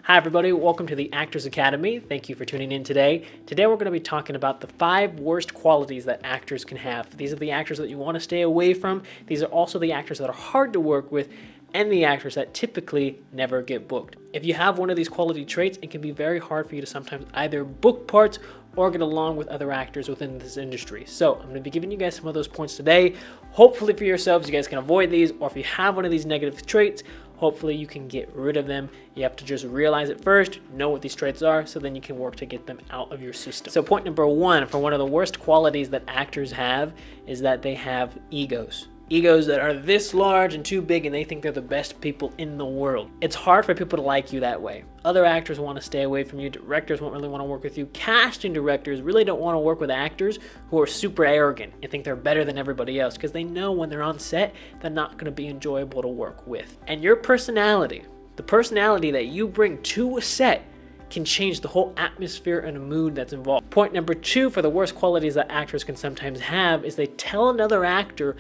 Hi everybody, welcome to the Actors Academy. Thank you for tuning in today. Today we're going to be talking about the 5 worst qualities that actors can have. These are the actors that you want to stay away from. These are also the actors that are hard to work with and the actors that typically never get booked. If you have one of these quality traits, it can be very hard for you to sometimes either book parts or get along with other actors within this industry. So I'm going to be giving you guys some of those points today. Hopefully for yourselves, you guys can avoid these, or if you have one of these negative traits, hopefully you can get rid of them. You have to just realize it first, know what these traits are, so then you can work to get them out of your system. So point number 1 for one of the worst qualities that actors have is that they have egos. Egos that are this large and too big, and they think they're the best people in the world. It's hard for people to like you that way. Other actors want to stay away from you. Directors won't really want to work with you. Casting directors really don't want to work with actors who are super arrogant and think they're better than everybody else, because they know when they're on set, they're not going to be enjoyable to work with. And your personality, the personality that you bring to a set, can change the whole atmosphere and mood that's involved. Point number 2 for the worst qualities that actors can sometimes have is they tell another actor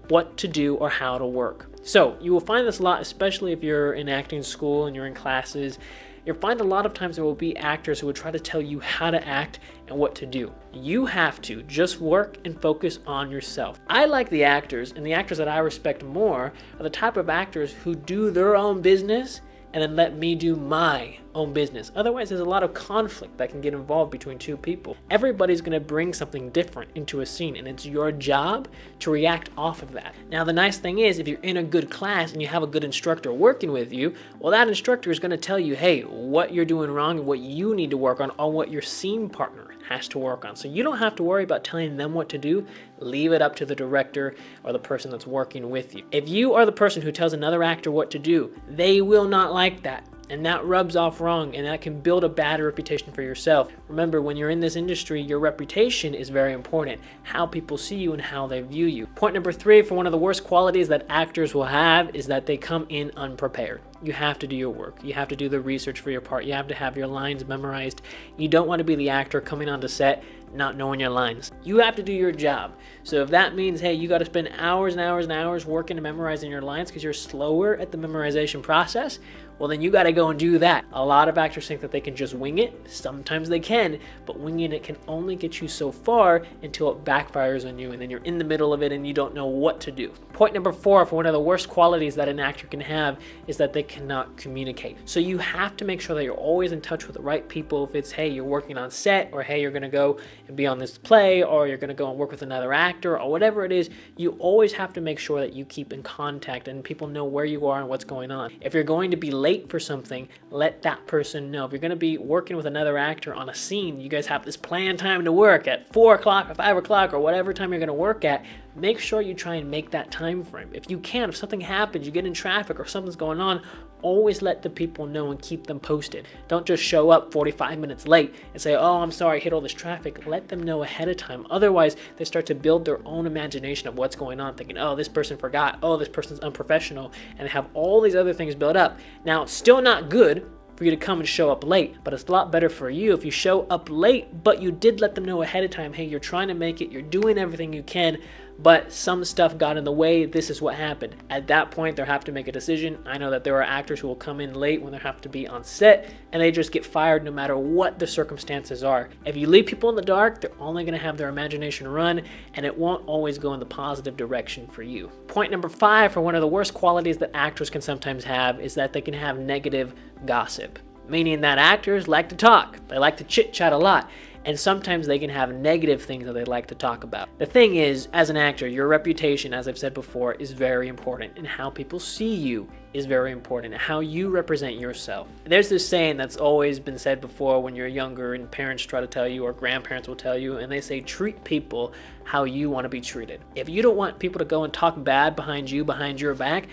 what to do or how to work. So you will find this a lot, especially if you're in acting school and you're in classes. You'll find a lot of times there will be actors who will try to tell you how to act and what to do. You have to just work and focus on yourself. I like the actors, and the actors that I respect more are the type of actors who do their own business and then let me do my own business. Otherwise, there's a lot of conflict that can get involved between two people. Everybody's going to bring something different into a scene, and it's your job to react off of that. Now, the nice thing is, if you're in a good class and you have a good instructor working with you, well, that instructor is going to tell you, hey, what you're doing wrong and what you need to work on, or what your scene partner has to work on. So you don't have to worry about telling them what to do. Leave it up to the director or the person that's working with you. If you are the person who tells another actor what to do, they will not like that. And that rubs off wrong, and that can build a bad reputation for yourself. Remember, when you're in this industry, your reputation is very important. How people see you and how they view you. Point number 3 for one of the worst qualities that actors will have is that they come in unprepared. You have to do your work. You have to do the research for your part. You have to have your lines memorized. You don't want to be the actor coming onto set not knowing your lines. You have to do your job. So if that means, hey, you got to spend hours and hours and hours working and memorizing your lines because you're slower at the memorization process, well, then you got to go and do that. A lot of actors think that they can just wing it. Sometimes they can, but winging it can only get you so far until it backfires on you, and then you're in the middle of it and you don't know what to do. Point number 4 for one of the worst qualities that an actor can have is that they cannot communicate. So you have to make sure that you're always in touch with the right people. If it's, hey, you're working on set, or hey, you're going to go and be on this play, or you're going to go and work with another actor, or whatever it is, you always have to make sure that you keep in contact and people know where you are and what's going on. If you're going to be late for something, let that person know. If you're going to be working with another actor on a scene, you guys have this planned time to work at 4 o'clock or 5 o'clock or whatever time you're going to work at, make sure you try and make that time frame. If you can, if something happens, you get in traffic or something's going on, always let the people know and keep them posted. Don't just show up 45 minutes late and say, oh, I'm sorry, I hit all this traffic. Let them know ahead of time. Otherwise, they start to build their own imagination of what's going on, thinking, oh, this person forgot, oh, this person's unprofessional, and have all these other things built up. Now, it's still not good for you to come and show up late, but it's a lot better for you if you show up late, but you did let them know ahead of time, hey, you're trying to make it, you're doing everything you can, but some stuff got in the way, this is what happened. At that point, they'll have to make a decision. I know that there are actors who will come in late when they have to be on set, and they just get fired no matter what the circumstances are. If you leave people in the dark, they're only going to have their imagination run, and it won't always go in the positive direction for you. Point number 5 for one of the worst qualities that actors can sometimes have is that they can have negative gossip, meaning that actors like to talk. They like to chit-chat a lot. And sometimes they can have negative things that they like to talk about. The thing is, as an actor, your reputation, as I've said before, is very important. And how people see you is very important. How you represent yourself. There's this saying that's always been said before when you're younger and parents try to tell you, or grandparents will tell you, and they say, treat people how you want to be treated. If you don't want people to go and talk bad behind you, behind your back,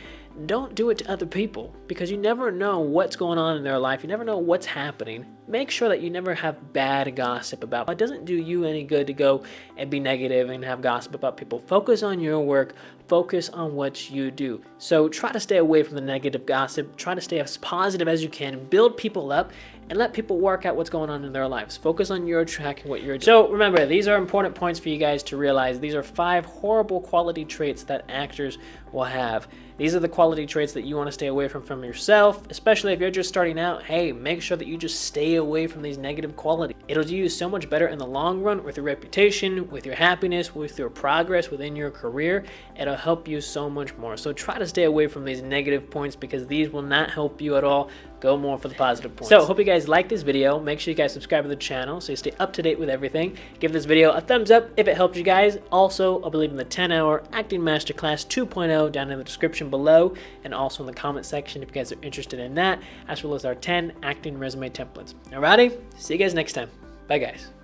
don't do it to other people, because you never know what's going on in their life. You never know what's happening. Make sure that you never have bad gossip about. It doesn't do you any good to go and be negative and have gossip about people. Focus on your work. Focus on what you do. So try to stay away from the negative gossip. Try to stay as positive as you can. Build people up and let people work out what's going on in their lives. Focus on your track and what you're doing. So remember, these are important points for you guys to realize. These are 5 horrible quality traits that actors will have. These are the quality traits that you want to stay away from yourself, especially if you're just starting out. Hey, make sure that you just stay away from these negative qualities. It'll do you so much better in the long run with your reputation, with your happiness, with your progress within your career. It'll help you so much more. So try to stay away from these negative points because these will not help you at all. Go more for the positive points. So hope you guys like this video. Make sure you guys subscribe to the channel so you stay up to date with everything. Give this video a thumbs up if it helped you guys. Also, I believe in the 10-hour Acting Masterclass 2.0 down in the description below, and also in the comment section if you guys are interested in that, as well as our 10 acting resume templates. Alrighty, see you guys next time. Bye guys.